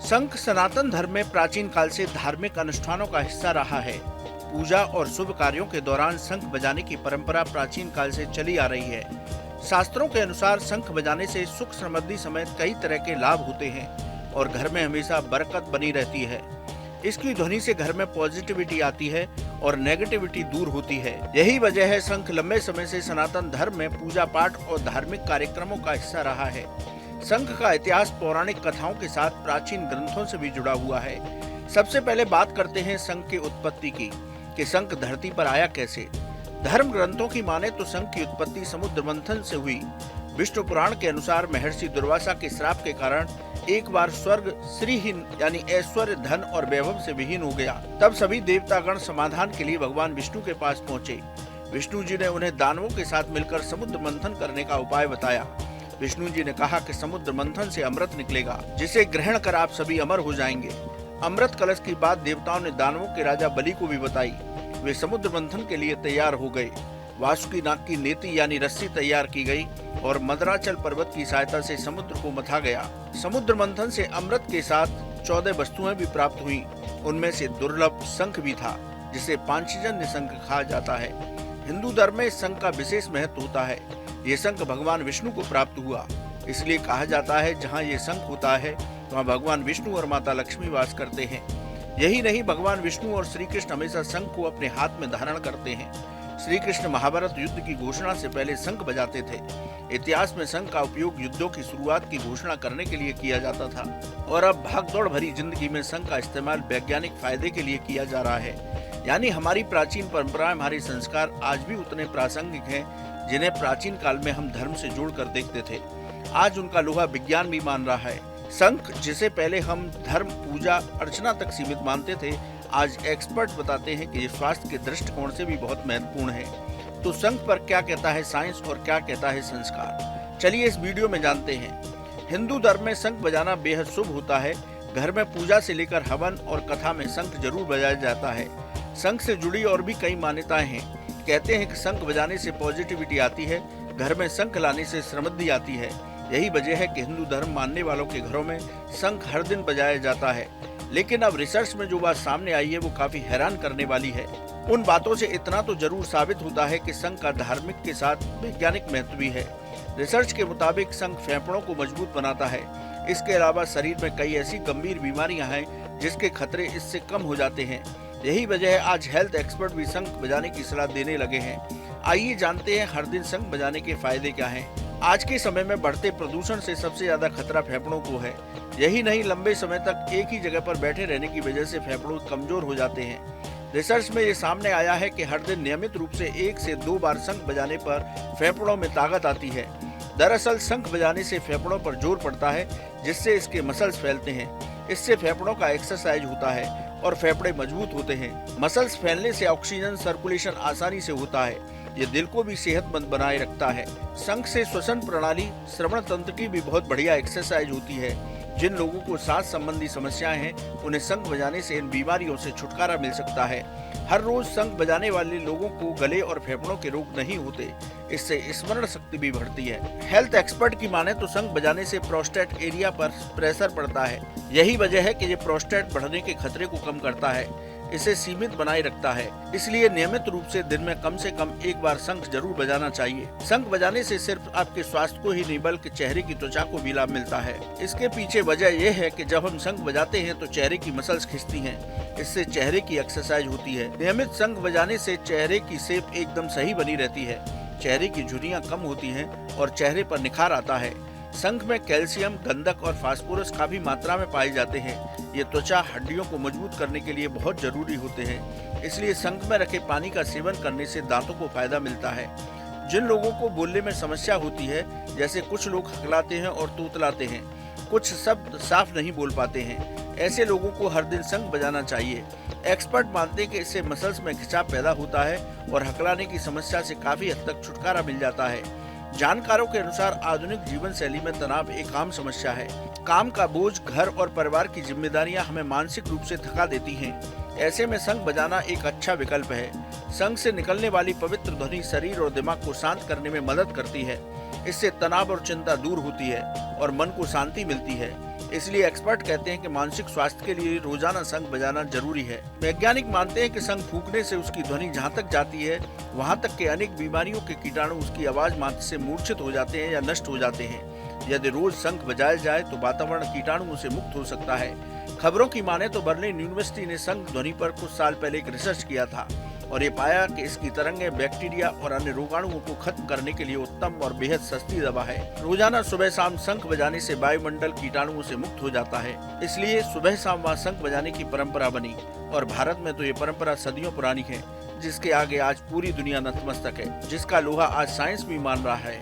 शंख सनातन धर्म में प्राचीन काल से धार्मिक अनुष्ठानों का हिस्सा रहा है। पूजा और शुभ कार्यों के दौरान शंख बजाने की परंपरा प्राचीन काल से चली आ रही है। शास्त्रों के अनुसार शंख बजाने से सुख समृद्धि समेत कई तरह के लाभ होते हैं और घर में हमेशा बरकत बनी रहती है। इसकी ध्वनि से घर में पॉजिटिविटी आती है और नेगेटिविटी दूर होती है। यही वजह है शंख लंबे समय से सनातन धर्म में पूजा पाठ और धार्मिक कार्यक्रमों का हिस्सा रहा है। शंख का इतिहास पौराणिक कथाओं के साथ प्राचीन ग्रंथों से भी जुड़ा हुआ है। सबसे पहले बात करते हैं शंख की उत्पत्ति की, कि शंख धरती पर आया कैसे। धर्म ग्रंथों की माने तो शंख की उत्पत्ति समुद्र मंथन से हुई। विष्णु पुराण के अनुसार महर्षि दुर्वासा के श्राप के कारण एक बार स्वर्ग श्रीहीन यानी ऐश्वर्य, धन और वैभव से विहीन हो गया। तब सभी देवतागण समाधान के लिए भगवान विष्णु के पास पहुँचे। विष्णु जी ने उन्हें दानवों के साथ मिलकर समुद्र मंथन करने का उपाय बताया। विष्णु जी ने कहा कि समुद्र मंथन से अमृत निकलेगा, जिसे ग्रहण कर आप सभी अमर हो जाएंगे। अमृत कलश की बात देवताओं ने दानवों के राजा बलि को भी बताई। वे समुद्र मंथन के लिए तैयार हो गए। वासुकी नाग की नेति यानी रस्सी तैयार की गई और मदराचल पर्वत की सहायता से समुद्र को मथा गया। समुद्र मंथन से अमृत के साथ 14 वस्तुएं भी प्राप्त हुई। उनमें से दुर्लभ शंख भी था, जिसे पांचजन्य शंख कहा जाता है। हिंदू धर्म में शंख का विशेष महत्व होता है। ये शंख भगवान विष्णु को प्राप्त हुआ, इसलिए कहा जाता है जहाँ ये शंख होता है वहाँ भगवान विष्णु और माता लक्ष्मी वास करते हैं। यही नहीं, भगवान विष्णु और श्री कृष्ण हमेशा शंख को अपने हाथ में धारण करते हैं। श्री कृष्ण महाभारत युद्ध की घोषणा से पहले शंख बजाते थे। इतिहास में शंख का उपयोग युद्धों की शुरुआत की घोषणा करने के लिए किया जाता था और अब भागदौड़ भरी जिंदगी में शंख का इस्तेमाल वैज्ञानिक फायदे के लिए किया जा रहा है। यानी हमारी प्राचीन परंपराएं, हमारे संस्कार आज भी उतने प्रासंगिक हैं जिन्हें प्राचीन काल में हम धर्म से जोड़कर देखते थे। आज उनका लोहा विज्ञान भी मान रहा है। शंख, जिसे पहले हम धर्म, पूजा, अर्चना तक सीमित मानते थे, आज एक्सपर्ट बताते हैं कि ये स्वास्थ्य के दृष्टिकोण से भी बहुत महत्वपूर्ण है। तो शंख पर क्या कहता है साइंस और क्या कहता है संस्कार, चलिए इस वीडियो में जानते हैं। हिंदू धर्म में शंख बजाना बेहद शुभ होता है। घर में पूजा से लेकर हवन और कथा में शंख जरूर बजाया जाता है। शंख से जुड़ी और भी कई मान्यताएं हैं। कहते हैं कि शंख बजाने से पॉजिटिविटी आती है, घर में शंख लाने से समृद्धि आती है। यही वजह है कि हिंदू धर्म मानने वालों के घरों में शंख हर दिन बजाया जाता है। लेकिन अब रिसर्च में जो बात सामने आई है वो काफी हैरान करने वाली है। उन बातों से इतना तो जरूर साबित होता है कि शंख का धार्मिक के साथ वैज्ञानिक महत्व भी है। रिसर्च के मुताबिक शंख फेफड़ों को मजबूत बनाता है। इसके अलावा शरीर में कई ऐसी गंभीर बीमारियां हैं जिसके खतरे इससे कम हो जाते हैं। यही वजह है आज हेल्थ एक्सपर्ट भी शंख बजाने की सलाह देने लगे हैं। आइए जानते हैं हर दिन शंख बजाने के फायदे क्या हैं। आज के समय में बढ़ते प्रदूषण से सबसे ज्यादा खतरा फेफड़ों को है। यही नहीं, लंबे समय तक एक ही जगह पर बैठे रहने की वजह से फेफड़ों कमजोर हो जाते हैं। रिसर्च में ये सामने आया है कि हर दिन नियमित रूप से 1 से 2 बार शंख बजाने पर फेफड़ों में ताकत आती है। दरअसल शंख बजाने से फेफड़ों पर जोर पड़ता है, जिससे इसके मसल्स फैलते हैं। इससे फेफड़ों का एक्सरसाइज होता है और फेफड़े मजबूत होते हैं। मसल्स फैलने से ऑक्सीजन सर्कुलेशन आसानी से होता है। ये दिल को भी सेहतमंद बनाए रखता है। शंख से श्वसन प्रणाली, श्रवण तंत्र की भी बहुत बढ़िया एक्सरसाइज होती है। जिन लोगों को सांस संबंधी समस्याएं हैं, उन्हें शंख बजाने से इन बीमारियों से छुटकारा मिल सकता है। हर रोज शंख बजाने वाले लोगों को गले और फेफड़ों के रोग नहीं होते। इससे स्मरण शक्ति भी बढ़ती है। हेल्थ एक्सपर्ट की माने तो शंख बजाने से प्रोस्टेट एरिया पर प्रेशर पड़ता है। यही वजह है कि ये प्रोस्टेट बढ़ने के खतरे को कम करता है, इसे सीमित बनाए रखता है। इसलिए नियमित रूप से दिन में कम से कम 1 बार शंख जरूर बजाना चाहिए। शंख बजाने से सिर्फ आपके स्वास्थ्य को ही नहीं बल्कि चेहरे की त्वचा को भी लाभ मिलता है। इसके पीछे वजह यह है कि जब हम शंख बजाते हैं तो चेहरे की मसल्स खिंचती हैं। इससे चेहरे की एक्सरसाइज होती है। नियमित शंख बजाने से चेहरे की शेप एकदम सही बनी रहती है। चेहरे की झुर्रियां कम होती हैं और चेहरे पर निखार आता है। शंख में कैल्शियम, गंधक और फास्फोरस काफी मात्रा में पाए जाते हैं। ये त्वचा हड्डियों को मजबूत करने के लिए बहुत जरूरी होते हैं। इसलिए शंख में रखे पानी का सेवन करने से दांतों को फायदा मिलता है। जिन लोगों को बोलने में समस्या होती है, जैसे कुछ लोग हकलाते हैं और तूतलाते हैं, कुछ शब्द साफ नहीं बोल पाते हैं, ऐसे लोगों को हर दिन शंख बजाना चाहिए। एक्सपर्ट मानते हैं कि इससे मसल्स में खिंचाव पैदा होता है और हकलाने की समस्या से काफी हद तक छुटकारा मिल जाता है। जानकारों के अनुसार आधुनिक जीवन शैली में तनाव एक आम समस्या है। काम का बोझ, घर और परिवार की जिम्मेदारियां हमें मानसिक रूप से थका देती हैं। ऐसे में शंख बजाना एक अच्छा विकल्प है। शंख से निकलने वाली पवित्र ध्वनि शरीर और दिमाग को शांत करने में मदद करती है। इससे तनाव और चिंता दूर होती है और मन को शांति मिलती है। इसलिए एक्सपर्ट कहते हैं कि मानसिक स्वास्थ्य के लिए रोजाना शंख बजाना जरूरी है। वैज्ञानिक मानते हैं कि शंख फूंकने से उसकी ध्वनि जहाँ तक जाती है वहाँ तक के अनेक बीमारियों के कीटाणु उसकी आवाज मात्र से मूर्छित हो जाते हैं या नष्ट हो जाते हैं। यदि रोज शंख बजाया जाए तो वातावरण कीटाणुओं से मुक्त हो सकता है। खबरों की माने तो बर्लिन यूनिवर्सिटी ने शंख ध्वनि पर कुछ साल पहले एक रिसर्च किया था और ये पाया कि इसकी तरंगें बैक्टीरिया और अन्य रोगाणुओं को खत्म करने के लिए उत्तम और बेहद सस्ती दवा है। रोजाना सुबह शाम शंख बजाने से वायुमंडल कीटाणुओं से मुक्त हो जाता है। इसलिए सुबह शाम वहाँ शंख बजाने की परंपरा बनी और भारत में तो ये परंपरा सदियों पुरानी है, जिसके आगे आज पूरी दुनिया नतमस्तक है, जिसका लोहा आज साइंस भी मान रहा है।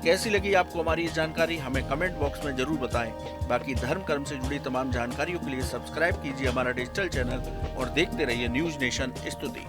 कैसी लगी आपको हमारी ये जानकारी, हमें कमेंट बॉक्स में जरूर बताएं। बाकी धर्म कर्म से जुड़ी तमाम जानकारियों के लिए सब्सक्राइब कीजिए हमारा डिजिटल चैनल और देखते रहिए न्यूज नेशन स्तुति।